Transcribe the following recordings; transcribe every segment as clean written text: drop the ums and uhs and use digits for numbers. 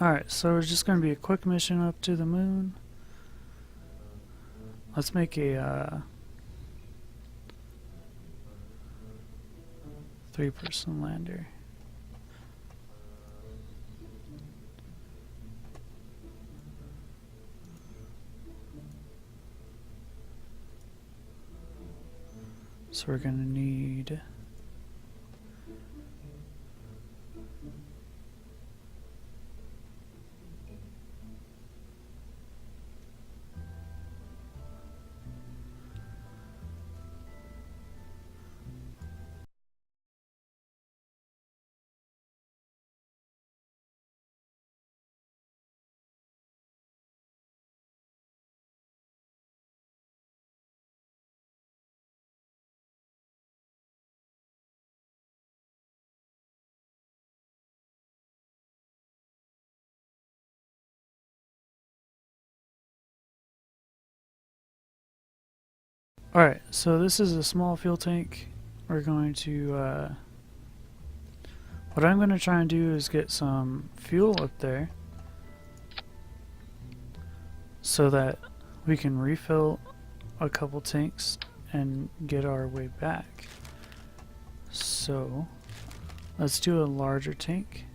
Alright, so it's just going to be a quick mission up to the moon. Let's make a 3-person lander. So we're going to need Alright, so this is a small fuel tank. We're going to, what I'm going to try and do is get some fuel up there so that we can refill a couple tanks and get our way back. So, let's do a larger tank.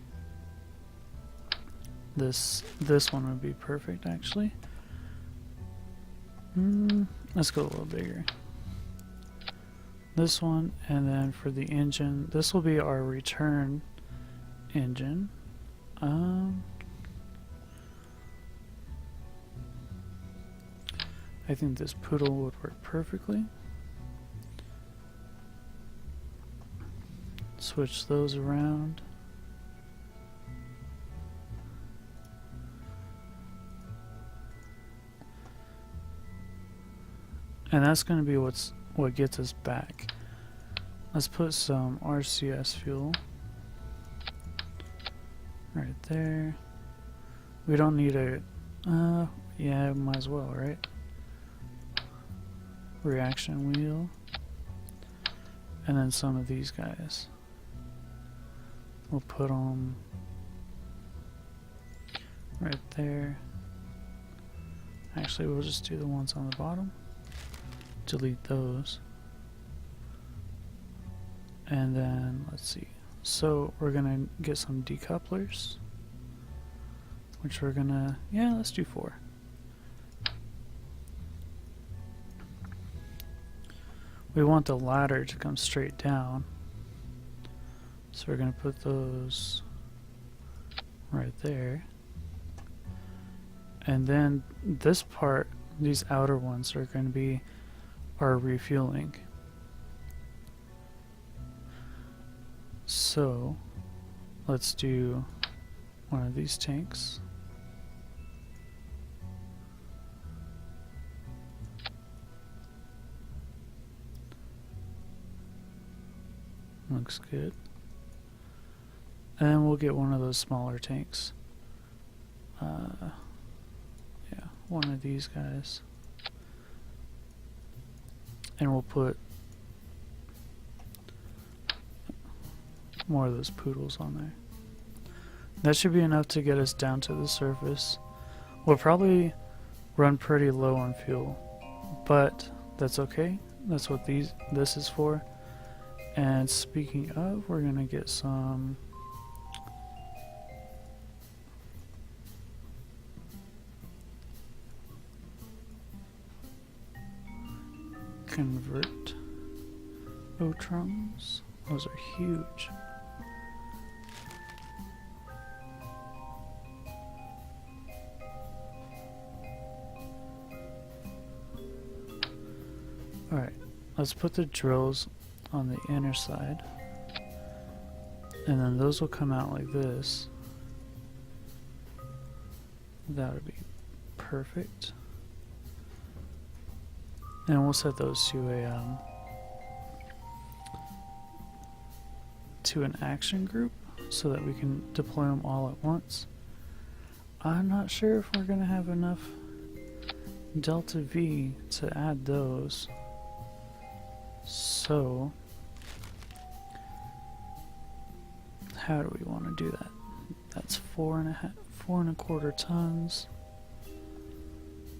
This one would be perfect, actually. Let's go a little bigger. This one, and then for the engine, this will be our return engine. I think this poodle would work perfectly. Switch those around. And that's going to be what gets us back. Let's put some RCS fuel right there. We don't need a yeah, might as well, right? Reaction wheel, and then some of these guys. We'll put them right there. Actually, we'll just do the ones on the bottom. Delete those. And then, let's see. So, we're gonna get some decouplers. Which we're gonna, yeah, let's do 4. We want the ladder to come straight down. So we're gonna put those right there. And then this part, these outer ones are gonna be our refueling. So let's do one of these tanks. Looks good. And then we'll get one of those smaller tanks. Yeah, one of these guys. And we'll put more of those poodles on there. That should be enough to get us down to the surface. We'll probably run pretty low on fuel, but that's okay. That's what this is for. And speaking of, we're gonna get some convert otrons. Those are huge. Alright, let's put the drills on the inner side, and then those will come out like this. That would be perfect. And we'll set those to a to an action group so that we can deploy them all at once. I'm not sure if we're gonna have enough delta V to add those. So how do we want to do that? That's 4 4.25 tons.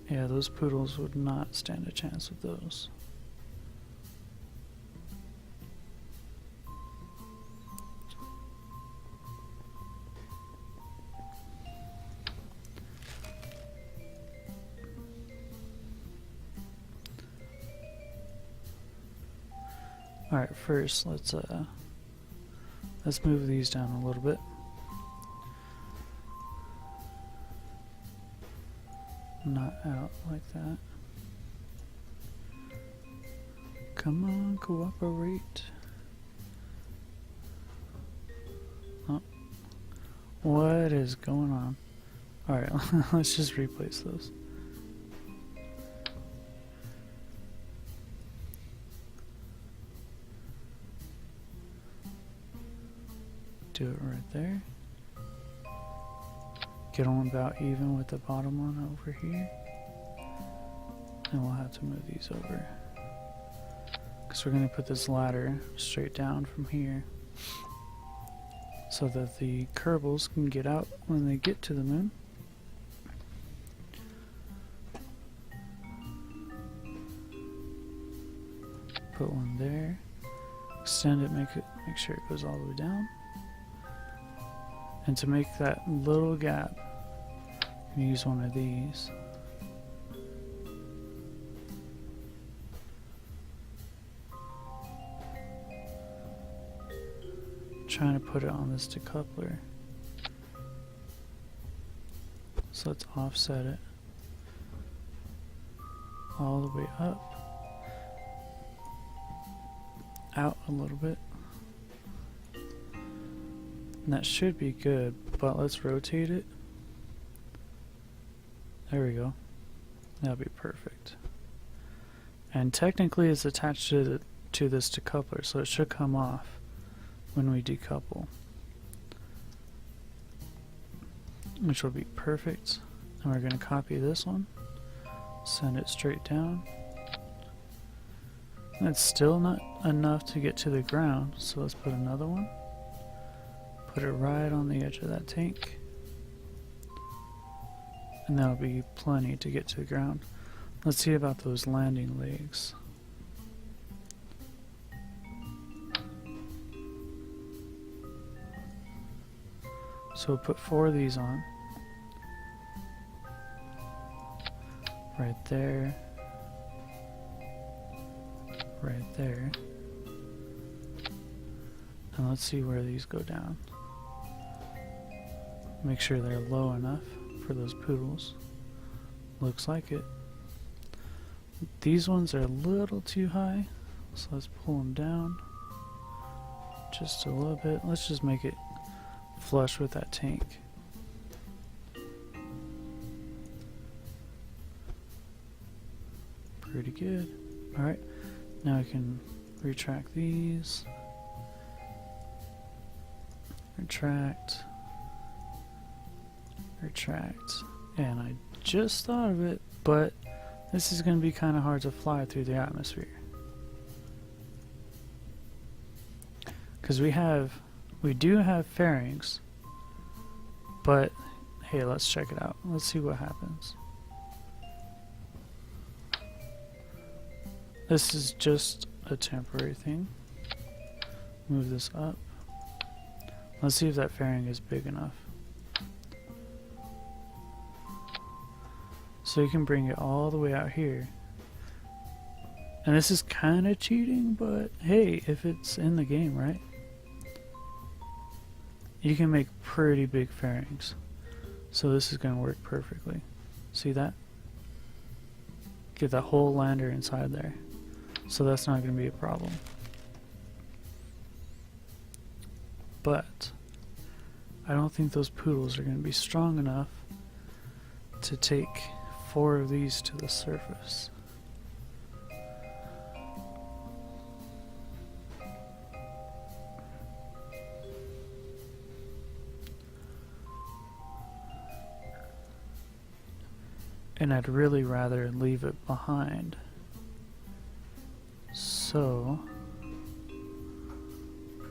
Yeah, those poodles would not stand a chance with those. Alright, first let's move these down a little bit. Not out like that. Come on, cooperate. Oh. What is going on? Alright, let's just replace those. Do it right there. Get them about even with the bottom one over here. And we'll have to move these over. Because we're going to put this ladder straight down from here. So that the Kerbals can get out when they get to the moon. Put one there. Extend it, make sure it goes all the way down. And to make that little gap, you can use one of these. Trying to put it on this decoupler. So let's offset it all the way up, out a little bit. And that should be good, but let's rotate it. There we go. That'll be perfect. And technically it's attached to this decoupler, so it should come off when we decouple, which will be perfect. And we're going to copy this one, send it straight down. That's still not enough to get to the ground, so let's put another one. Put it right on the edge of that tank. And that'll be plenty to get to the ground. Let's see about those landing legs. So we'll put 4 of these on. Right there. Right there. And let's see where these go down. Make sure they're low enough for those poodles. Looks like it. These ones are a little too high, so let's pull them down just a little bit. Let's just make it flush with that tank. Pretty good. Alright, now I can retract these. Retract. Retract. And I just thought of it, but this is going to be kind of hard to fly through the atmosphere. Because we do have fairings, but hey, let's check it out. Let's see what happens. This is just a temporary thing. Move this up. Let's see if that fairing is big enough. So you can bring it all the way out here. And this is kind of cheating, but hey, if it's in the game, right? You can make pretty big fairings. So this is going to work perfectly. See that? Get that whole lander inside there. So that's not going to be a problem. But I don't think those poodles are going to be strong enough to take 4 of these to the surface. And I'd really rather leave it behind. So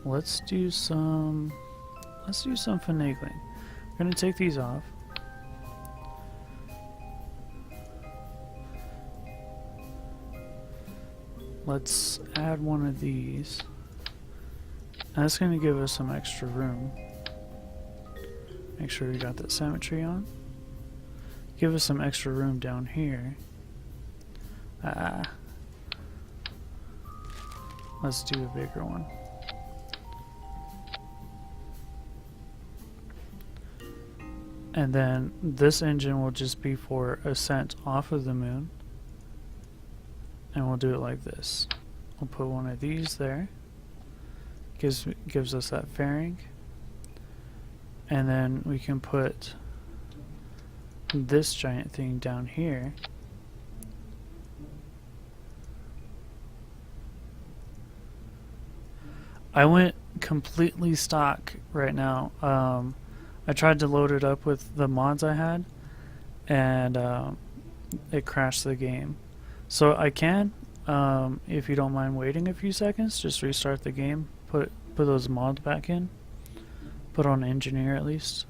let's do some finagling. We're going to take these off. let's add one of these. And that's going to give us some extra room. Make sure we got that symmetry on. Give us some extra room down here. Let's do a bigger one. And then this engine will just be for ascent off of the moon. And we'll do it like this. We'll put one of these there. Gives us that fairing. And then we can put this giant thing down here. I went completely stock right now. I tried to load it up with the mods I had, and it crashed the game. So I can, if you don't mind waiting a few seconds, just restart the game, put those mods back in, put on engineer at least.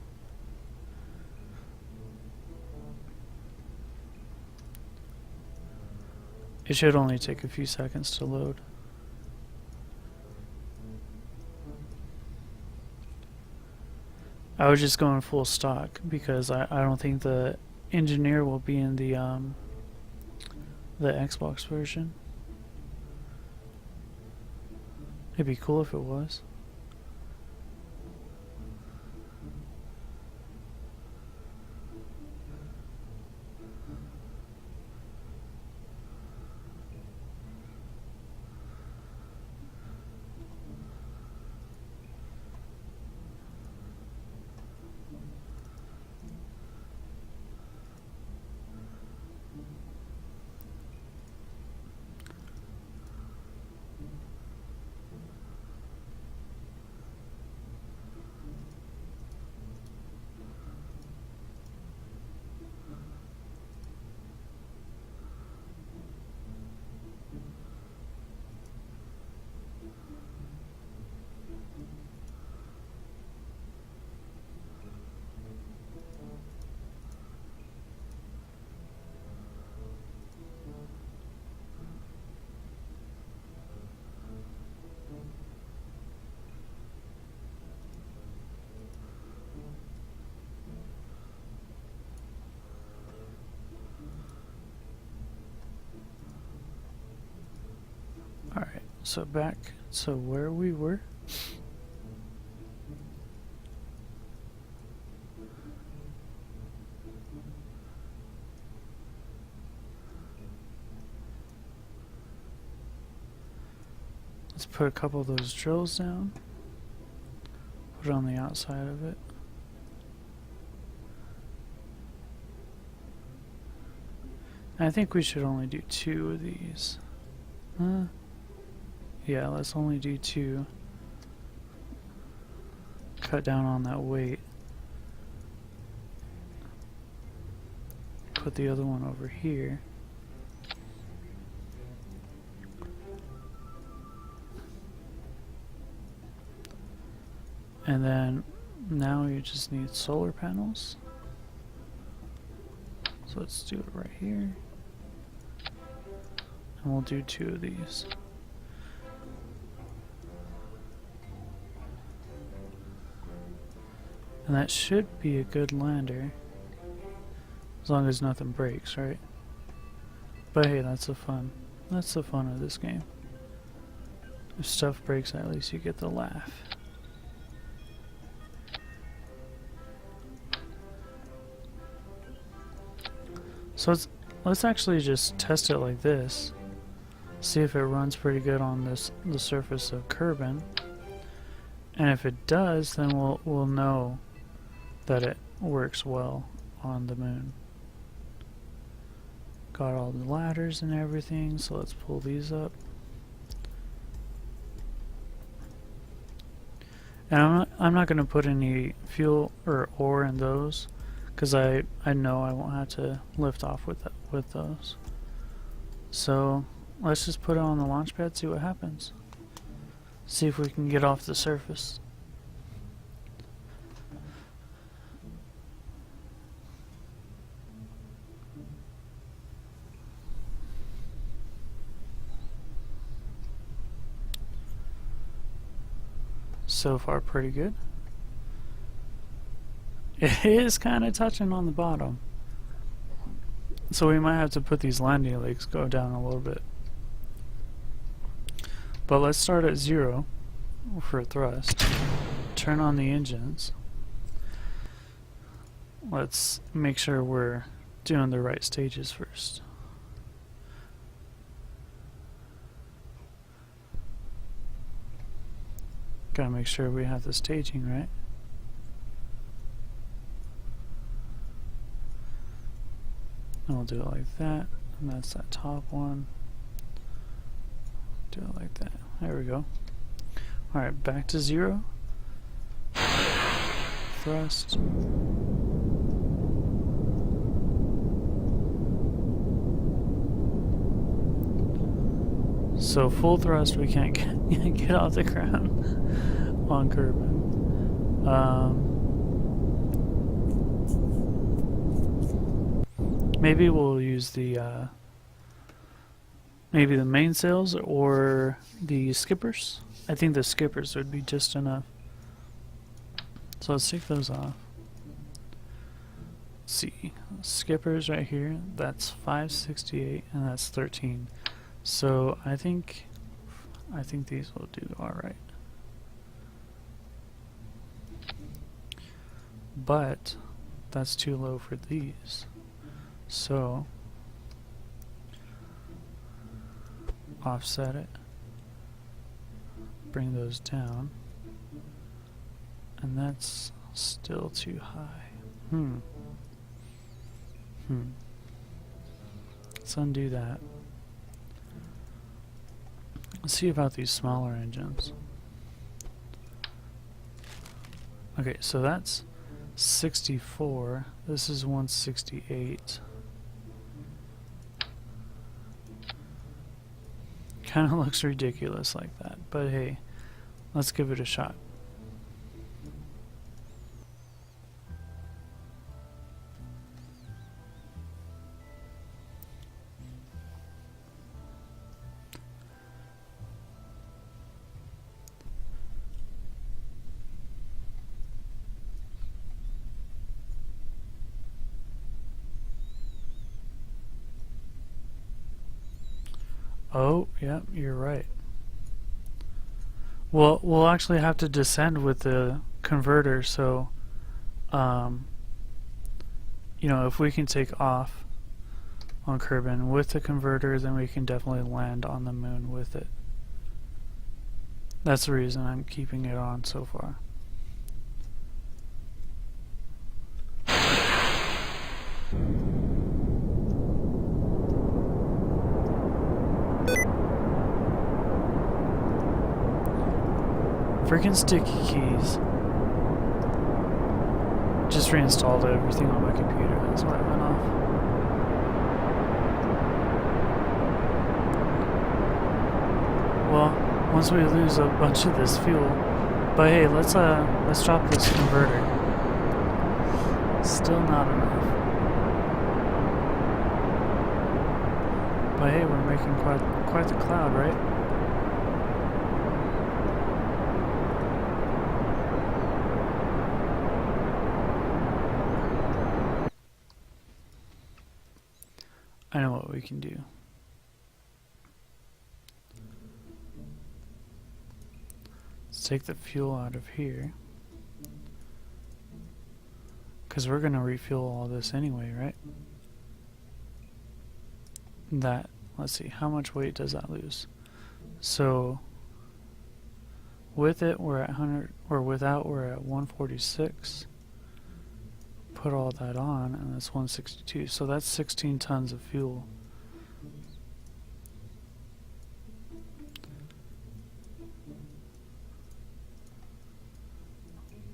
It should only take a few seconds to load. I was just going full stock because I don't think the engineer will be in the Xbox version. It'd be cool if it was. Alright, so back to where we were. Let's put a couple of those drills down. Put it on the outside of it. I think we should only do 2 of these. Yeah, let's only do 2. Cut down on that weight. Put the other one over here. And then now you just need solar panels. So let's do it right here. And we'll do 2 of these. And that should be a good lander. As long as nothing breaks, right? But hey, that's the fun. That's the fun of this game. If stuff breaks, at least you get the laugh. So let's actually just test it like this. See if it runs pretty good on the surface of Kerbin. And if it does, then we'll know that it works well on the moon. Got all the ladders and everything, so let's pull these up. And I'm not going to put any fuel or ore in those, because I know I won't have to lift off with those. So let's just put it on the launch pad, see what happens. See if we can get off the surface. so far pretty good. It is kind of touching on the bottom. So we might have to put these landing legs go down a little bit. But let's start at 0 for thrust. Turn on the engines. Let's make sure we're doing the right stages first. Gotta make sure we have the staging right. And we'll do it like that, and that's that top one. Do it like that. There we go. Alright, back to 0. Thrust. So full thrust, we can't get off the ground on Kerbin. Maybe we'll use the maybe the mainsails or the skippers. I think the skippers would be just enough. So let's take those off. Let's see, skippers right here. That's 568 and that's 13. So I think these will do all right. But that's too low for these. So offset it, bring those down, and that's still too high. Let's undo that. Let's see about these smaller engines. Okay, so that's 64. This is 168. Kind of looks ridiculous like that, but hey, let's give it a shot. Oh, yeah, you're right. Well, we'll actually have to descend with the converter, so, you know, if we can take off on Kerbin with the converter, then we can definitely land on the moon with it. That's the reason I'm keeping it on so far. Freaking sticky keys. Just reinstalled everything on my computer, that's why it went off. Well, once we lose a bunch of this fuel, but hey, let's drop this converter. Still not enough. But hey, we're making quite the cloud, right? I know what we can do. Let's take the fuel out of here, because we're going to refuel all this anyway, right? That, let's see, how much weight does that lose? So with it we're at 100, or without we're at 146. Put all that on and that's 162, so that's 16 tons of fuel.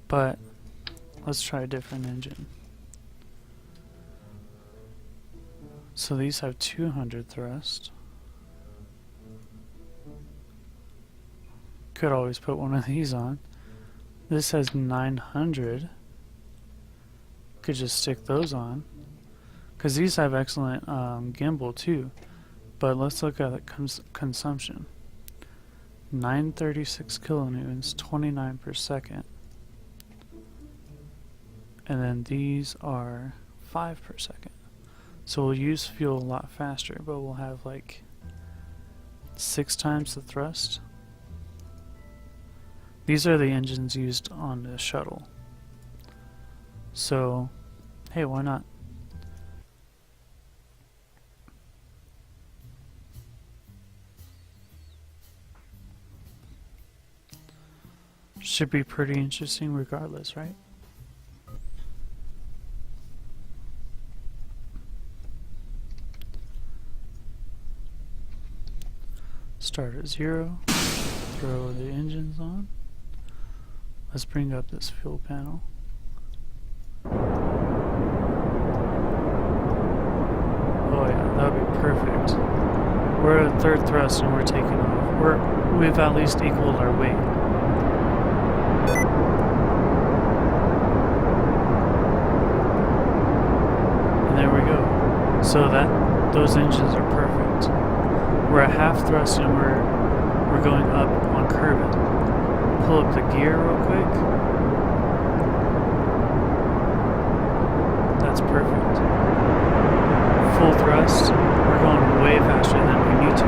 But let's try a different engine. So these have 200 thrust. Could always put one of these on. This has 900. Could just stick those on, because these have excellent gimbal too. But let's look at the consumption. 936 kilonewtons, 29 per second. And then these are 5 per second. So we'll use fuel a lot faster, but we'll have like 6 times the thrust. These are the engines used on the shuttle. So, hey, why not? Should be pretty interesting regardless, right? Start at 0, throw the engines on. Let's bring up this fuel panel. Oh yeah, that would be perfect. We're at third thrust and we're taking off. We've at least equaled our weight. And there we go. So those engines are perfect. We're at half thrust and we're going up on curving. Pull up the gear real quick. That's perfect. Full thrust. We're going way faster than we need to.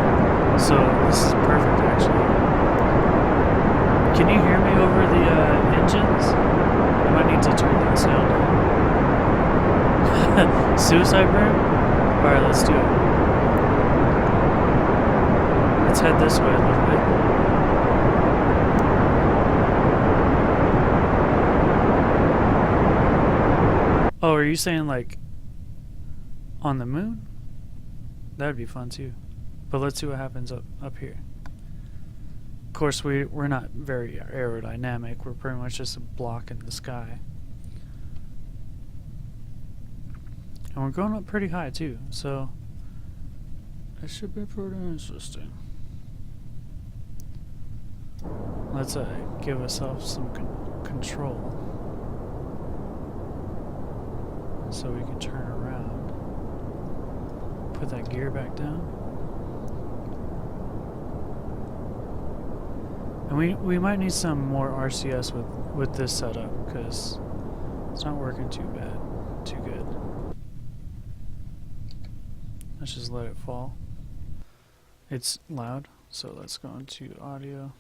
So this is perfect actually. Can you hear me over the engines? I might need to turn that sound down. Suicide burn? Alright, let's do it. Let's head this way a little bit. Oh, are you saying like on the moon? That'd be fun too. But let's see what happens up here. Of course, we're not very aerodynamic. We're pretty much just a block in the sky. And we're going up pretty high too, so it should be pretty interesting. Let's give ourselves some control so we can turn around. Put that gear back down. And we might need some more RCS with this setup because it's not working too good. Let's just let it fall. It's loud, so let's go into audio.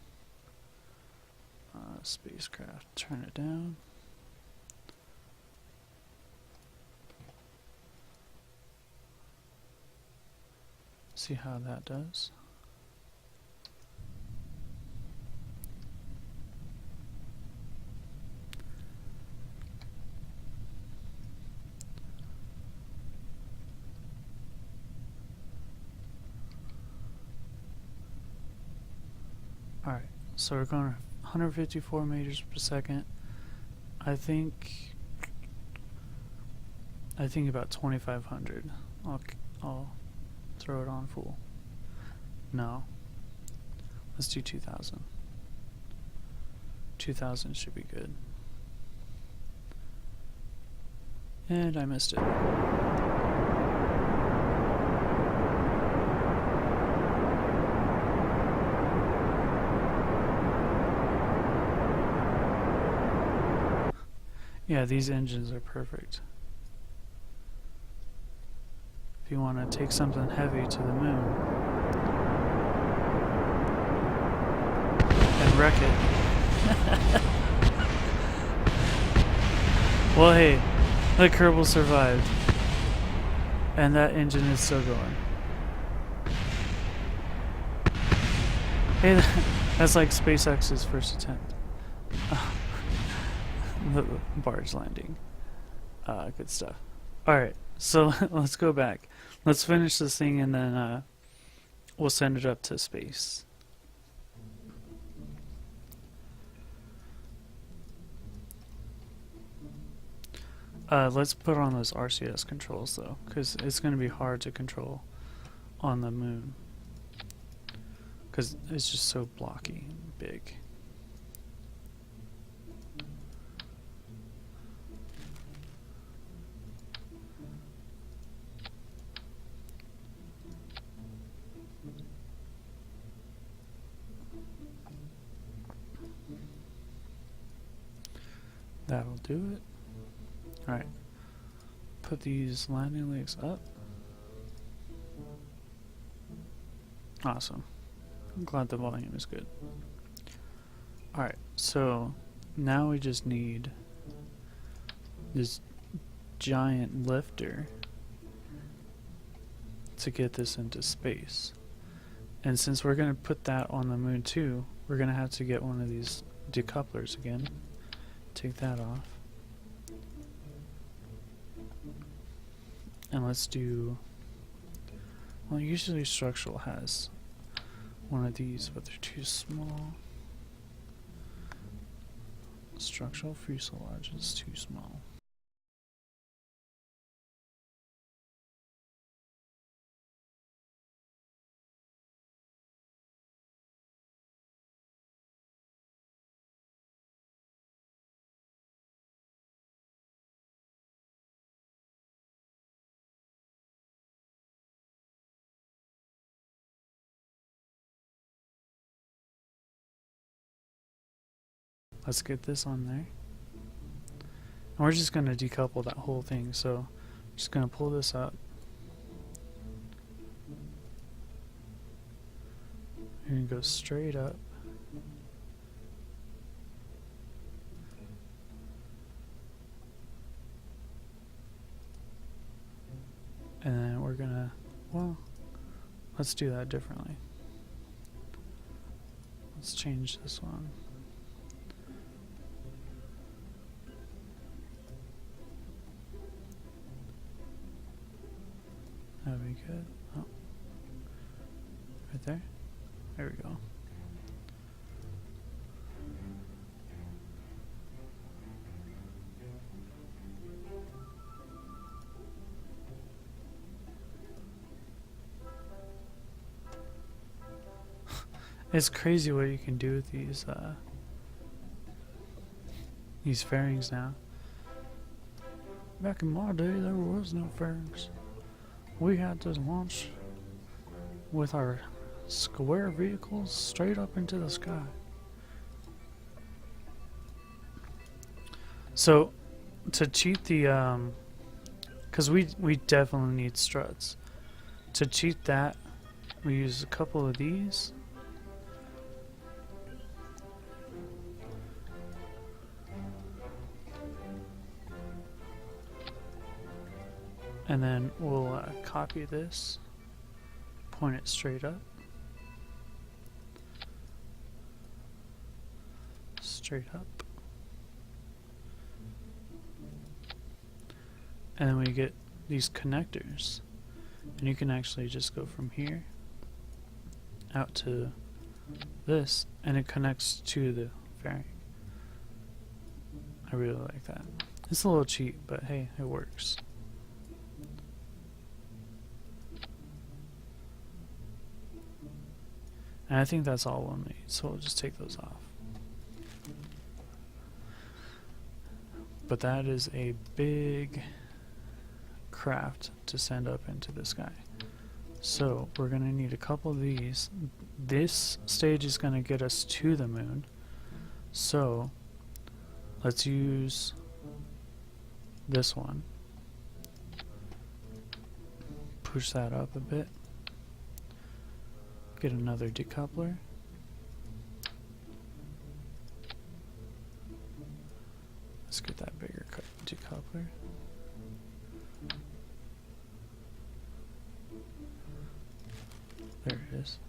Spacecraft, turn it down. See how that does. Alright, so we're going 154 meters per second. I think about 2,500. I'll throw it on full. No. Let's do 2,000. 2,000 should be good. And I missed it. Yeah, these engines are perfect. If you want to take something heavy to the moon and wreck it. Well, hey, the Kerbal survived. And that engine is still going. Hey, that's like SpaceX's first attempt. The barge landing. Good stuff. Alright, so let's go back. Let's finish this thing and then we'll send it up to space. Let's put on those RCS controls though, because it's going to be hard to control on the moon. Because it's just so blocky and big. That'll do it. Alright. Put these landing legs up. Awesome. I'm glad the volume is good. Alright, so now we just need this giant lifter to get this into space. And since we're going to put that on the moon too, we're going to have to get one of these decouplers again. Take that off. And let's do, well, usually structural has one of these, but they're too small. Structural fuselage is too small. Let's get this on there. And we're just going to decouple that whole thing, so I'm just going to pull this up. You're going to go straight up. And then we're going to, well, let's do that differently. Let's change this one. That'd be good. Oh. Right there? There we go. It's crazy what you can do with these fairings now. Back in my day, there was no fairings. We had to launch with our square vehicles straight up into the sky. So, to cheat the, because we definitely need struts. To cheat that, we use a couple of these. And then we'll copy this, point it straight up, and then we get these connectors, and you can actually just go from here out to this, and it connects to the fairing. I really like that. It's a little cheap, but hey, it works. And I think that's all we'll need, so we'll just take those off. But that is a big craft to send up into the sky. So we're going to need a couple of these. This stage is going to get us to the moon. So let's use this one. Push that up a bit. Get another decoupler. Let's get that bigger decoupler. There it is.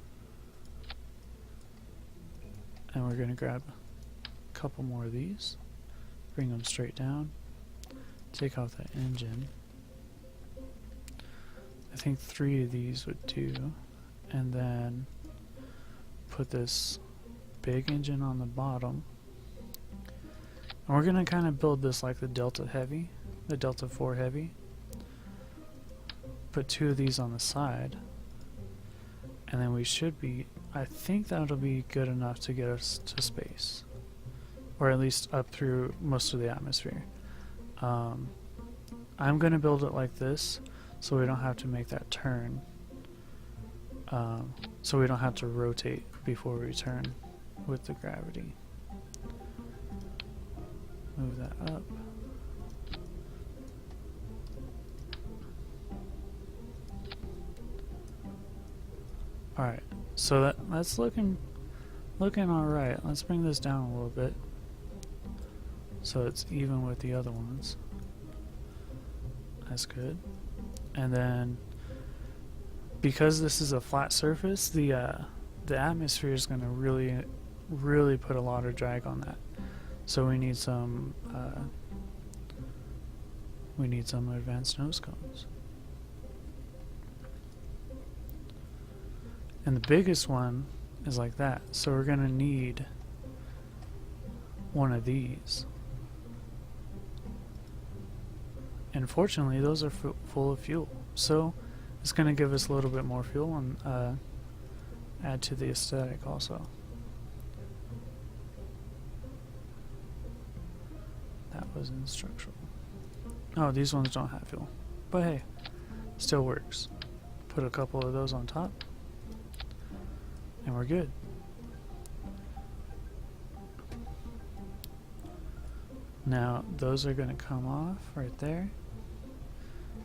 And we're going to grab a couple more of these, bring them straight down, take off that engine. I think 3 of these would do. And then put this big engine on the bottom. And we're going to kind of build this like the Delta Heavy, the Delta 4 Heavy. Put 2 of these on the side. And then we should be, I think that'll be good enough to get us to space. Or at least up through most of the atmosphere. I'm going to build it like this so we don't have to make that turn. So we don't have to rotate before we turn with the gravity. move that up. Alright, so that's looking alright. Let's bring this down a little bit so it's even with the other ones. That's good. And then because this is a flat surface, the atmosphere is going to really put a lot of drag on that. So we need some advanced nose cones. And the biggest one is like that. So we're going to need one of these. And fortunately, those are full of fuel. So it's going to give us a little bit more fuel and add to the aesthetic also. That was in structural. Oh, these ones don't have fuel. But hey, still works. Put a couple of those on top. And we're good. Now, those are going to come off right there.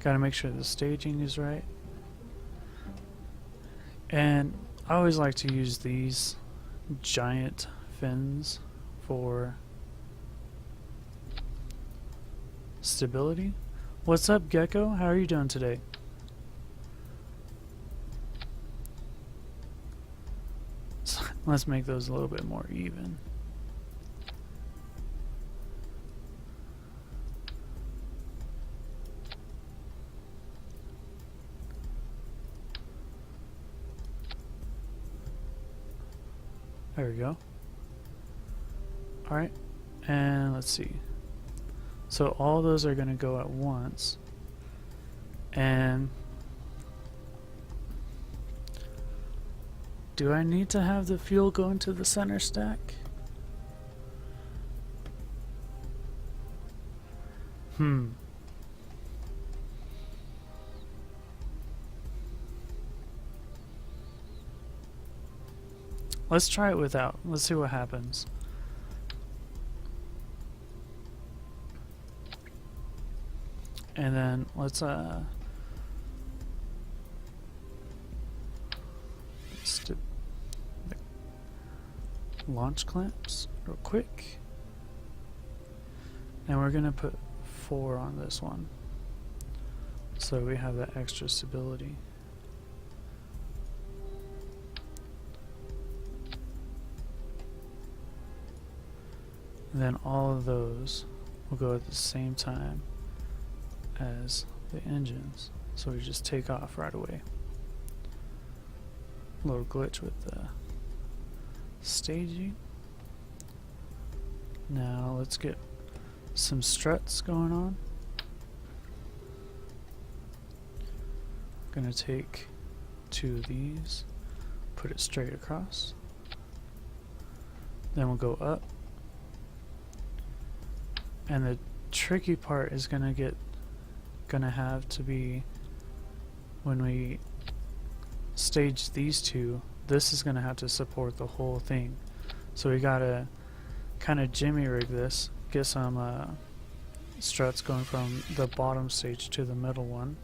Got to make sure the staging is right. And I always like to use these giant fins for stability. What's up, Gecko? How are you doing today? Let's make those a little bit more even. There we go. Alright, and let's see. So all those are going to go at once. And do I need to have the fuel go into the center stack? Let's try it without. Let's see what happens. And then let's launch clamps real quick. And we're gonna put 4 on this one, so we have that extra stability. And then all of those will go at the same time as the engines, so we just take off right away. A little glitch with the staging. Now let's get some struts going on. Gonna take 2 of these, put it straight across. Then we'll go up. And the tricky part is gonna have to be when we stage these 2, this is gonna have to support the whole thing. So we gotta kind of jimmy rig this, get some struts going from the bottom stage to the middle one.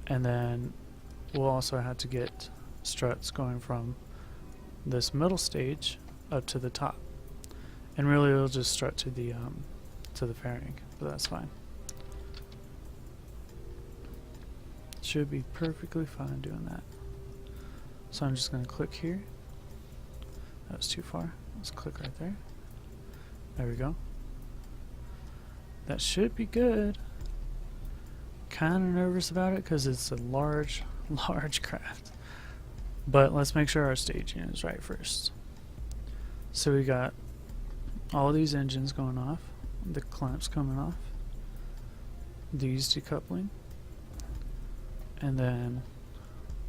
And then we'll also have to get struts going from this middle stage up to the top. And really it'll just strut to the fairing, but that's fine. Should be perfectly fine doing that. So I'm just going to click here. That was too far. Let's click right there. There we go. That should be good. Kind of nervous about it because it's a large craft. But let's make sure our staging is right first. So we got all these engines going off, the clamps coming off, these decoupling, and then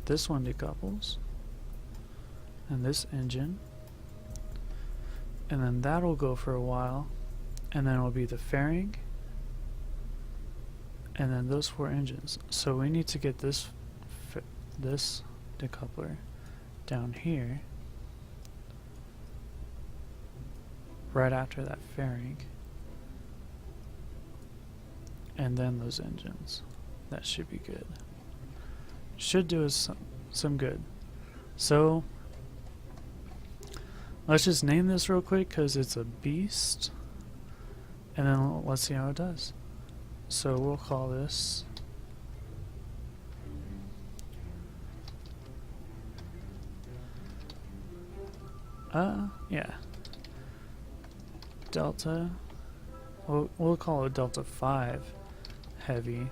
this one decouples, and this engine, and then that'll go for a while, and then it'll be the fairing, and then those 4 engines. So we need to get this decoupler down here right after that fairing. And then those engines. That should be good. Should do us some good. So, let's just name this real quick because it's a beast. And then let's see how it does. So we'll call this yeah, Delta. We'll call it Delta 5 Heavy.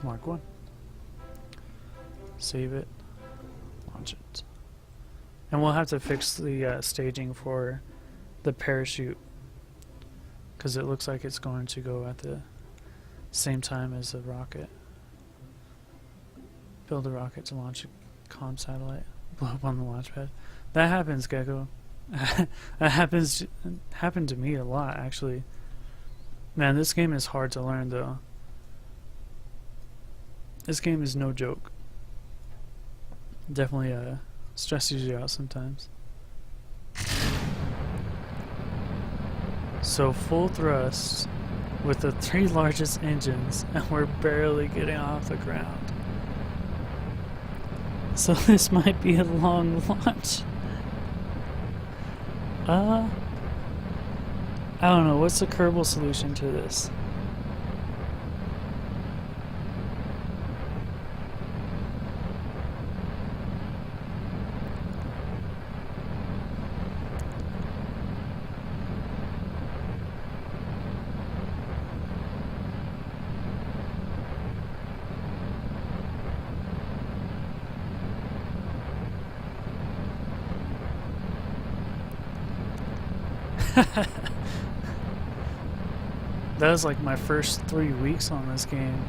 Mark 1. Save it. Launch it. And we'll have to fix the staging for the parachute, because it looks like it's going to go at the same time as the rocket. Build a rocket to launch a comm satellite. Blow up on the launch pad. That happens, Gecko. That happened to me a lot, actually. Man, this game is hard to learn, though. This game is no joke. Definitely stresses you out sometimes. So full thrust with the 3 largest engines, and we're barely getting off the ground. So this might be a long launch. I don't know, what's the Kerbal solution to this? That was like my first 3 weeks on this game.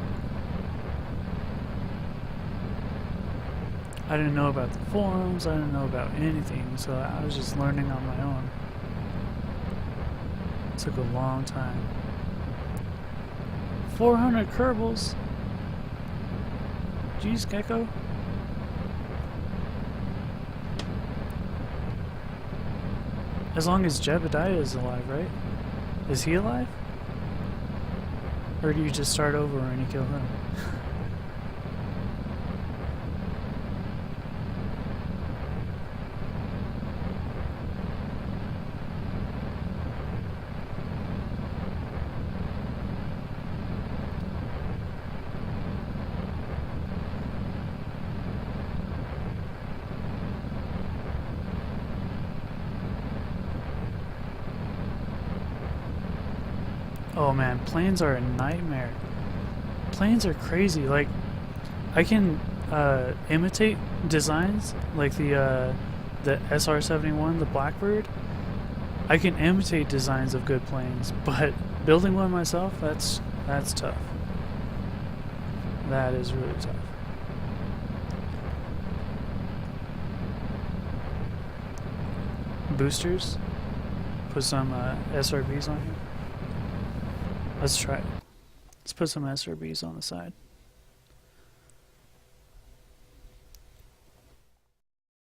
I didn't know about the forums, I didn't know about anything, so I was just learning on my own. It took a long time. 400 Kerbals? Jeez, Gecko. As long as Jebediah is alive, right? Is he alive? Or do you just start over and you kill him? Oh man, planes are a nightmare. Planes are crazy. Like, I can imitate designs like the SR-71, the Blackbird. I can imitate designs of good planes, but building one myself, that's tough. That is really tough. Boosters. Put some SRBs on here. Let's try it. Let's put some SRBs on the side.